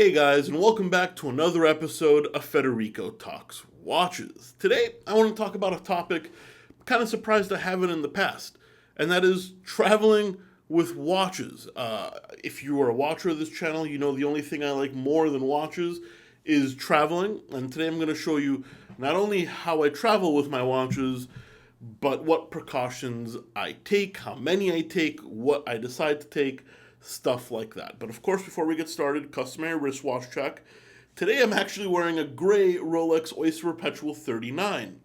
Hey guys, and welcome back to another episode of Federico Talks Watches. Today, I want to talk about a topic I'm kind of surprised I haven't in the past, and that is traveling with watches. If you are a watcher of this channel, you know the only thing I like more than watches is traveling, and today I'm going to show you not only how I travel with my watches, but what precautions I take, how many I take, what I decide to take, stuff like that. But of course, before we get started, customary wristwatch check. Today I'm actually wearing a gray Rolex Oyster Perpetual 39.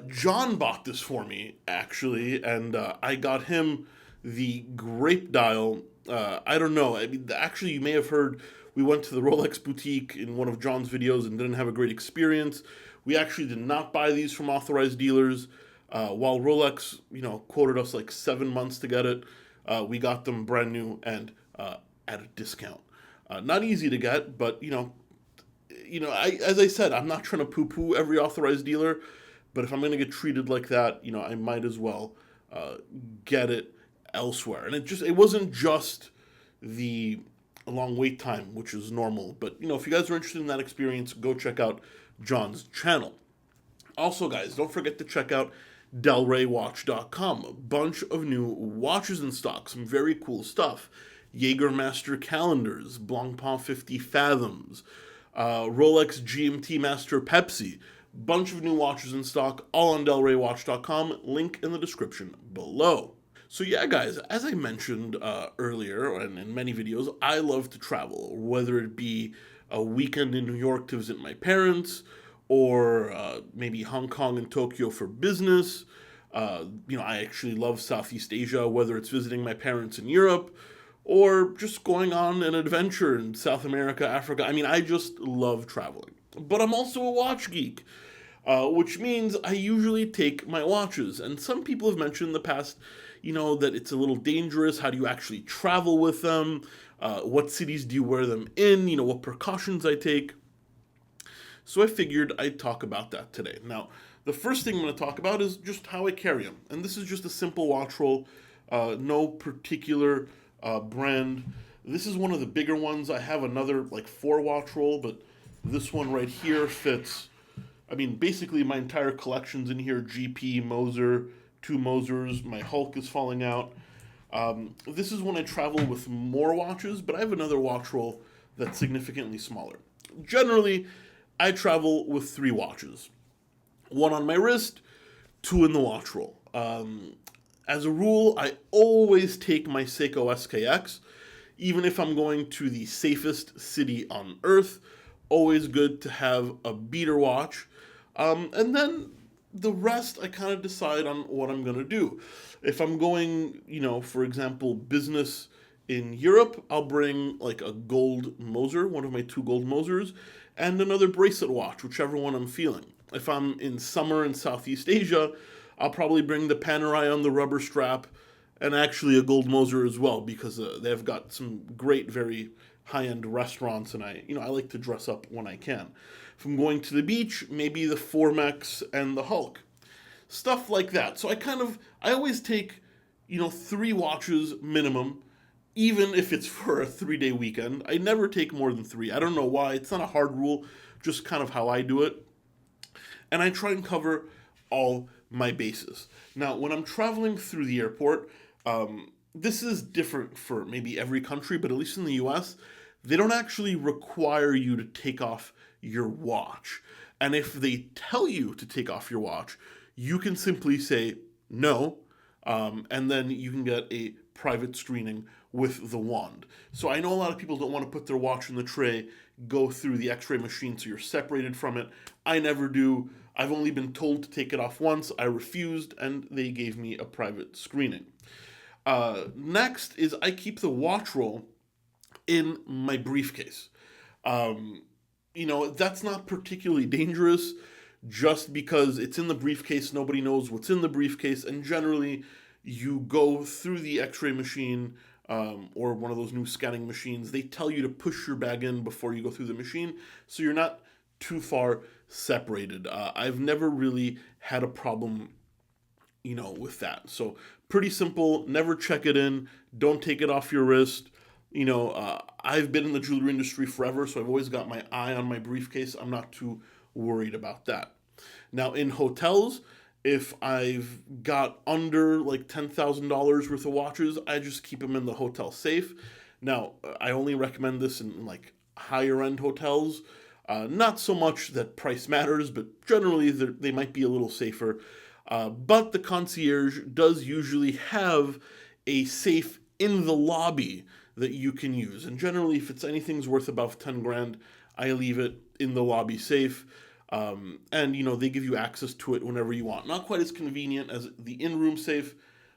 John bought this for me, actually, and I got him the grape dial. I don't know. I mean, actually, you may have heard we went to the Rolex boutique in one of John's videos and didn't have a great experience. We actually did not buy these from authorized dealers. While Rolex, quoted us like 7 months to get it, we got them brand new and at a discount. Not easy to get, but as I said, I'm not trying to poo-poo every authorized dealer, but if I'm going to get treated like that, I might as well get it elsewhere. And it wasn't just the long wait time, which is normal, but if you guys are interested in that experience, go check out John's channel. Also, guys, don't forget to check out delraywatch.com. A bunch of new watches in stock, some very cool stuff. Jägermaster calendars, Blancpain 50 Fathoms, Rolex GMT Master Pepsi. Bunch of new watches in stock, all on delraywatch.com. Link in the description below. So yeah, guys, as I mentioned earlier and in many videos, I love to travel, whether it be a weekend in New York to visit my parents, or maybe Hong Kong and Tokyo for business. I actually love Southeast Asia, whether it's visiting my parents in Europe or just going on an adventure in South America, Africa. I mean, I just love traveling. But I'm also a watch geek, which means I usually take my watches. And some people have mentioned in the past, that it's a little dangerous. How do you actually travel with them? What cities do you wear them in? What precautions I take? So I figured I'd talk about that today. Now, the first thing I'm going to talk about is just how I carry them. And this is just a simple watch roll, no particular brand. This is one of the bigger ones. I have another like 4 watch roll, but this one right here fits. I mean, basically my entire collection's in here. GP, Moser, 2 Mosers. My Hulk is falling out. This is when I travel with more watches, but I have another watch roll that's significantly smaller. Generally, I travel with 3 watches. 1 on my wrist, 2 in the watch roll. As a rule, I always take my Seiko SKX, even if I'm going to the safest city on earth. Always good to have a beater watch. And then the rest, I kind of decide on what I'm going to do. If I'm going, for example, business in Europe, I'll bring like a gold Moser, one of my 2 gold Mosers, and another bracelet watch, whichever one I'm feeling. If I'm in summer in Southeast Asia, I'll probably bring the Panerai on the rubber strap, and actually a gold Moser as well, because they've got some great, very high-end restaurants, and I like to dress up when I can. If I'm going to the beach, maybe the Formex and the Hulk. Stuff like that. So I always take, 3 watches minimum, even if it's for a 3-day weekend. I never take more than 3. I don't know why. It's not a hard rule, just kind of how I do it. And I try and cover all my bases. Now, when I'm traveling through the airport, this is different for maybe every country, but at least in the US, they don't actually require you to take off your watch. And if they tell you to take off your watch, you can simply say no, and then you can get a private screening with the wand. So I know a lot of people don't want to put their watch in the tray, go through the x-ray machine so you're separated from it. I never do. I've only been told to take it off once. I refused, and they gave me a private screening. Next is I keep the watch roll in my briefcase. That's not particularly dangerous. Just because it's in the briefcase, nobody knows what's in the briefcase, and generally you go through the x-ray machine or one of those new scanning machines. They tell you to push your bag in before you go through the machine, so you're not too far separated. I've never really had a problem, with that. So pretty simple. Never check it in. Don't take it off your wrist. I've been in the jewelry industry forever, so I've always got my eye on my briefcase. I'm not too worried about that. Now, in hotels, if I've got under like $10,000 worth of watches, I just keep them in the hotel safe. Now, I only recommend this in like higher end hotels. Not so much that price matters, but generally they might be a little safer. But the concierge does usually have a safe in the lobby that you can use. And generally, if it's anything's worth above 10 grand, I leave it in the lobby safe. And they give you access to it whenever you want. Not quite as convenient as the in-room safe,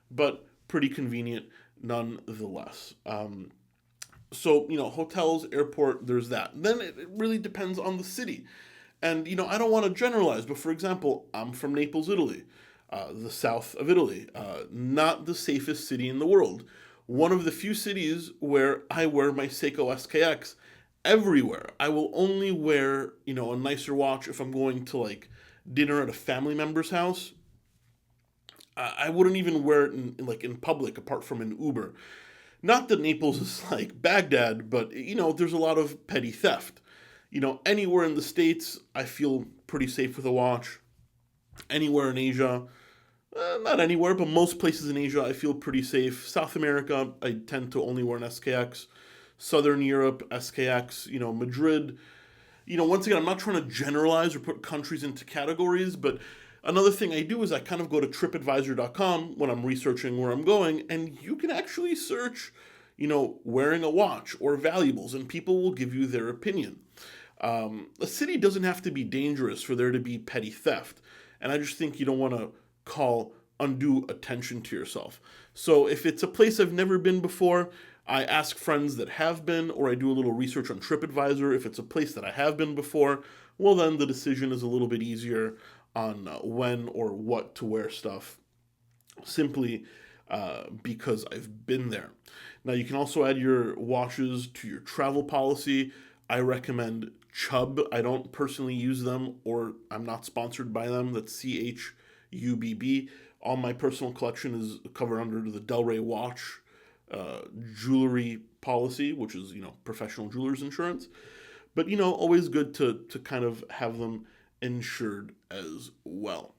but pretty convenient nonetheless. So hotels, airport, there's that. Then it really depends on the city. And I don't want to generalize, but for example, I'm from Naples, Italy, the south of Italy, not the safest city in the world. One of the few cities where I wear my Seiko SKX everywhere. I will only wear, a nicer watch if I'm going to like dinner at a family member's house. I wouldn't even wear it in public apart from an Uber. Not that Naples is like Baghdad, but there's a lot of petty theft. Anywhere in the States, I feel pretty safe with a watch. Anywhere in Asia, not anywhere, but most places in Asia, I feel pretty safe. South America, I tend to only wear an SKX. Southern Europe, SKX, Madrid. Once again, I'm not trying to generalize or put countries into categories, but another thing I do is I kind of go to tripadvisor.com when I'm researching where I'm going, and you can actually search, wearing a watch or valuables, and people will give you their opinion. A city doesn't have to be dangerous for there to be petty theft, and I just think you don't want to call undue attention to yourself. So if it's a place I've never been before, I ask friends that have been, or I do a little research on TripAdvisor. If it's a place that I have been before, well, then the decision is a little bit easier on when or what to wear stuff, simply because I've been there. Now, you can also add your watches to your travel policy. I recommend Chubb. I don't personally use them, or I'm not sponsored by them. That's CHUBB. All my personal collection is covered under the Delray Watch jewelry policy, which is professional jewelers insurance. But always good to kind of have them insured as well.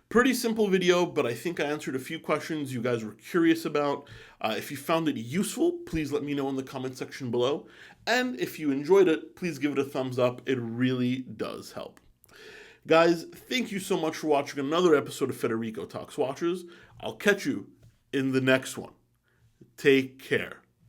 Pretty simple video, but I think I answered a few questions you guys were curious about. If you found it useful, please let me know in the comment section below. And if you enjoyed it, please give it a thumbs up. It really does help. Guys, thank you so much for watching another episode of Federico Talks Watches. I'll catch you in the next one. Take care.